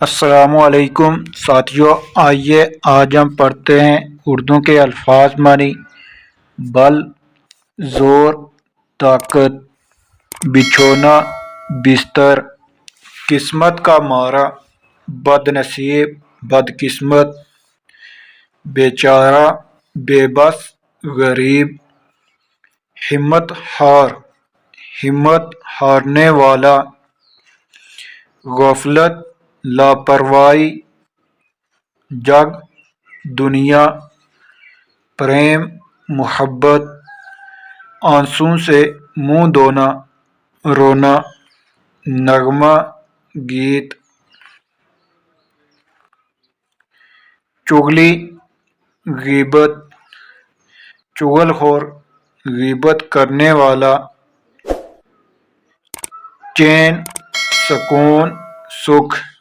السلام علیکم ساتھیوں، آئیے آج ہم پڑھتے ہیں اردو کے الفاظ معنی۔ بل، زور، طاقت، بچھونا، بستر، قسمت کا مارا، بد نصیب، بدقسمت، بیچارہ، بے بس، غریب، ہمت ہار، ہمت ہارنے والا، غفلت، لاپرواہی، جگ، دنیا، پریم، محبت، آنسو سے منہ دھونا، رونا، نغمہ، گیت، چغلی، غیبت، چغل خور، غیبت کرنے والا، چین، سکون، سکھ۔